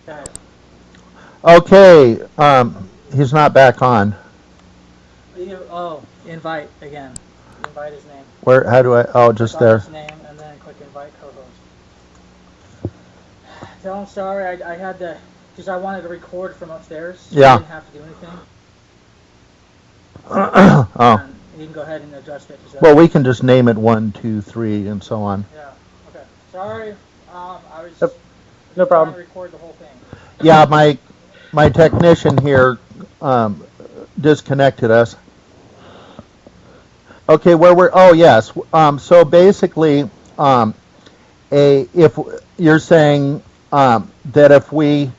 Okay. Okay, he's not back on. Invite again. Invite his name. Where? How do I? Oh, Click just on there. his name and then click invite co-host. Tell him sorry. I had to, because I wanted to record from upstairs. So I Yeah. didn't have to do anything. Oh. And you can go ahead and adjust it. Well, we can just name it 1, 2, 3, and so on. Yeah. Okay. Sorry. I was No trying problem. to record the whole thing. Yeah, my technician here disconnected us. Okay, where we're yes. So basically, if you're saying that if we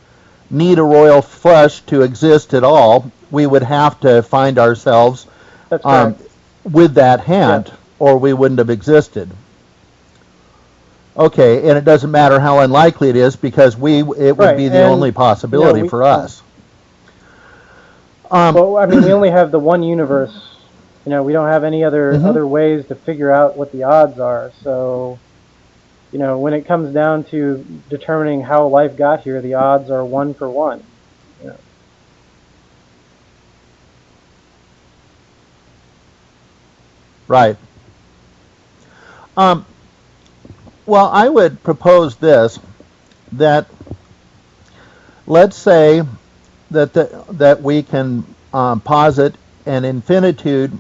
need a royal flush to exist at all, we would have to find ourselves That's correct. with that hand, Yes. or we wouldn't have existed. Okay, and it doesn't matter how unlikely it is because it would Right, be the and, only possibility for us. Well, I mean, we only have the one universe. We don't have any other ways to figure out what the odds are. So, when it comes down to determining how life got here, the odds are 1 for 1. Right. Well, I would propose this, that let's say that we can posit an infinitude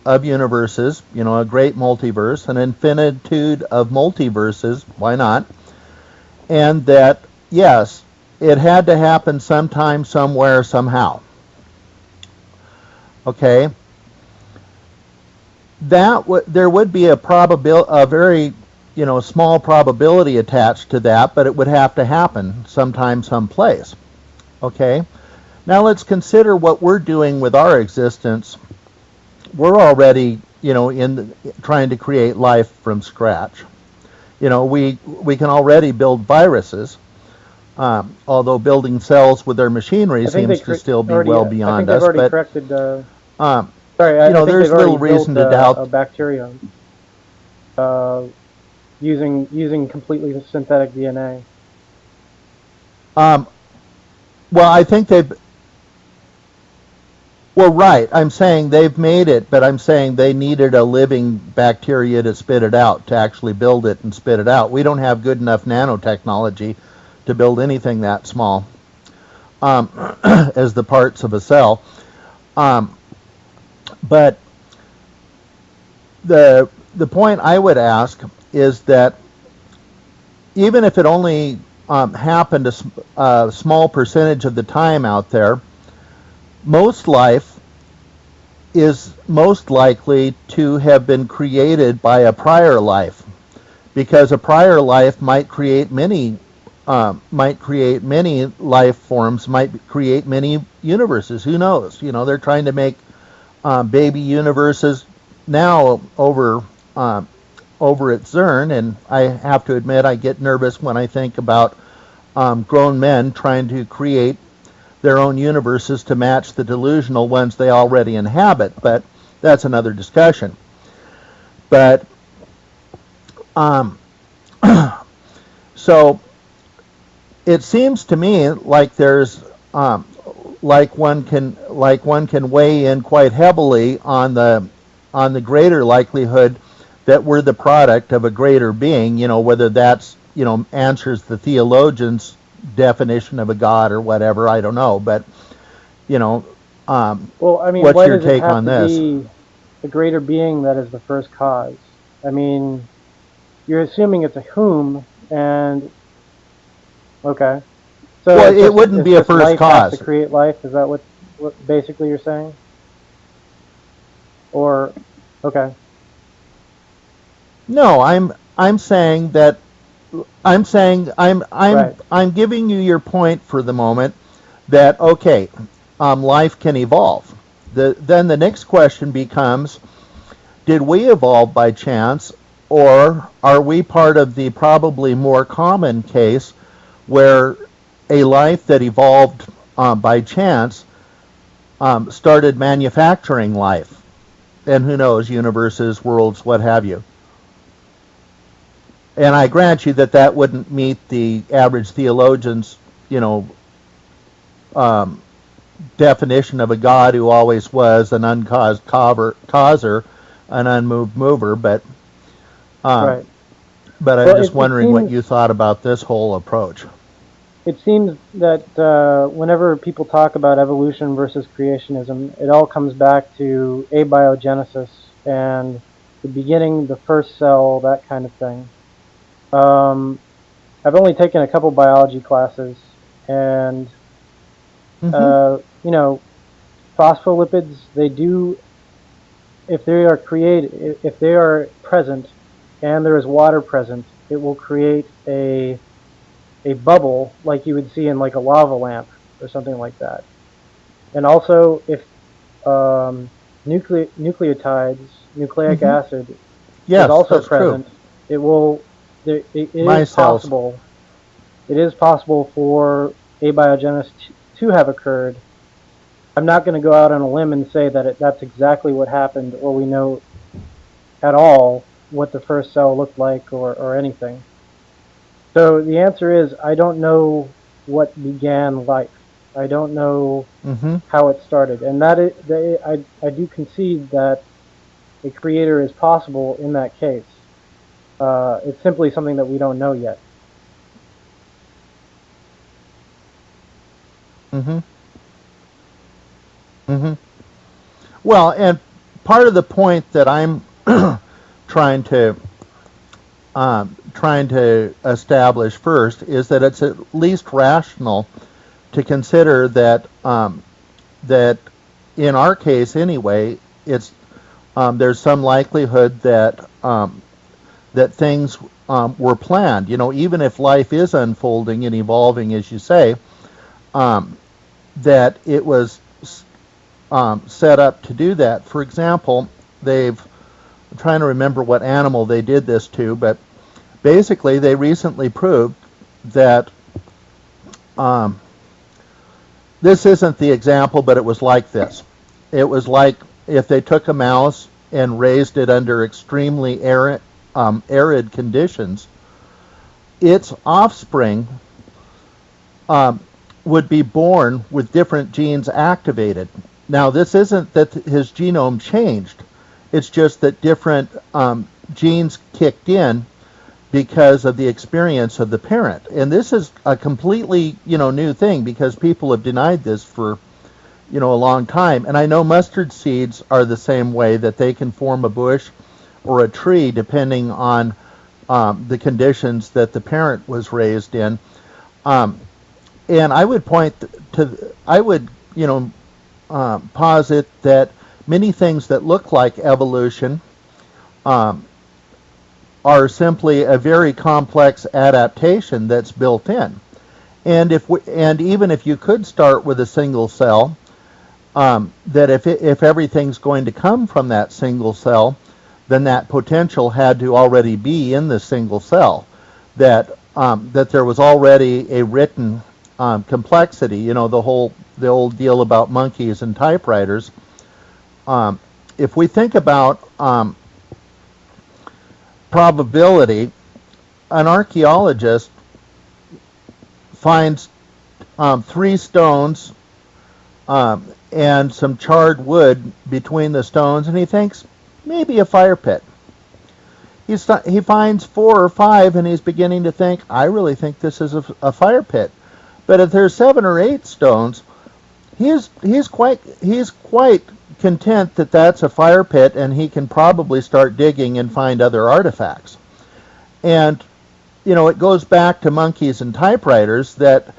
of universes, a great multiverse, an infinitude of multiverses, why not? And that, yes, it had to happen sometime, somewhere, somehow. Okay? There would be a very small probability attached to that, but it would have to happen sometime, someplace. Okay? Now let's consider what we're doing with our existence. We're already, trying to create life from scratch. We can already build viruses, although building cells with their machinery seems to still be well beyond us. I think they've already corrected. Sorry, I think there's they've already little reason built to doubt a bacterium using completely synthetic DNA. well, I think they've. Well, right. I'm saying they've made it, but I'm saying they needed a living bacteria to spit it out, to actually build it and spit it out. We don't have good enough nanotechnology to build anything that small as the parts of a cell. But the point I would ask is that even if it only happened a small percentage of the time out there, most life is most likely to have been created by a prior life, because a prior life might create many life forms, might create many universes. Who knows? They're trying to make baby universes now over at CERN, and I have to admit I get nervous when I think about grown men trying to create their own universes to match the delusional ones they already inhabit, but that's another discussion. But so it seems to me like there's like one can weigh in quite heavily on the greater likelihood that we're the product of a greater being, whether that's answers the theologian's definition of a god or whatever, I don't know, but well, I mean, what's why your does it take have on to this? be the greater being that is the first cause? I mean, you're assuming it's a whom, and okay, so Well, it wouldn't be a first life cause. has to create life. Is that what basically you're saying? Or okay. No, I'm saying that Right. I'm giving you your point for the moment that okay, life can evolve. Then the next question becomes, did we evolve by chance, or are we part of the probably more common case where a life that evolved by chance started manufacturing life? And who knows, universes, worlds, what have you. And I grant you that wouldn't meet the average theologian's you know, definition of a God who always was an uncaused causer, an unmoved mover, but right. but I'm Well, just wondering what you thought about this whole approach. It seems that whenever people talk about evolution versus creationism, it all comes back to abiogenesis and the beginning, the first cell, that kind of thing. I've only taken a couple biology classes, and you know, phospholipids, they do, if they are created, if they are present, and there is water present, it will create a bubble like you would see in like a lava lamp or something like that. And also, if nucleotides, nucleic acid, is also present, true. It will. It is possible. It is possible for abiogenesis to have occurred. I'm not going to go out on a limb and say that that's exactly what happened, or we know at all what the first cell looked like, or anything. So the answer is, I don't know what began life. I don't know how it started, and I do concede that a creator is possible in that case. It's simply something that we don't know yet. Well, and part of the point that I'm trying to establish first is that it's at least rational to consider that that in our case anyway, it's there's some likelihood that that things were planned. You know, even if life is unfolding and evolving, as you say, that it was set up to do that. For example, I'm trying to remember what animal they did this to, but basically they recently proved that this isn't the example, but it was like this. It was like if they took a mouse and raised it under extremely arid conditions, its offspring would be born with different genes activated. Now, this isn't that his genome changed. It's just that different genes kicked in because of the experience of the parent. And this is a completely, new thing, because people have denied this for, a long time. And I know mustard seeds are the same way, that they can form a bush or a tree depending on the conditions that the parent was raised in. And I would posit that many things that look like evolution are simply a very complex adaptation that's built in. And even if you could start with a single cell, that if everything's going to come from that single cell, then that potential had to already be in the single cell. That there was already a written complexity. The old deal about monkeys and typewriters. If we think about probability, an archaeologist finds 3 stones and some charred wood between the stones, and he thinks maybe a fire pit. He finds 4 or 5, and he's beginning to think, I really think this is a fire pit. But if there's 7 or 8 stones, he's quite content that that's a fire pit, and he can probably start digging and find other artifacts. And it goes back to monkeys and typewriters that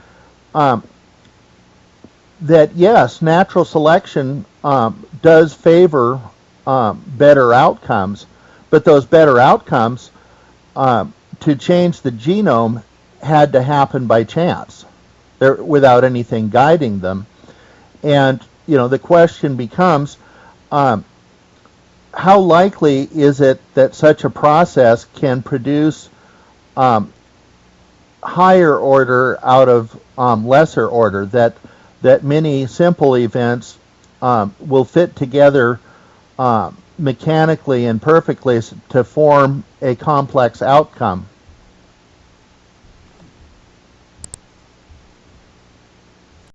yes, natural selection does favor better outcomes, but those better outcomes to change the genome had to happen by chance, without anything guiding them. And the question becomes, how likely is it that such a process can produce higher order out of lesser order, that many simple events will fit together mechanically and perfectly to form a complex outcome?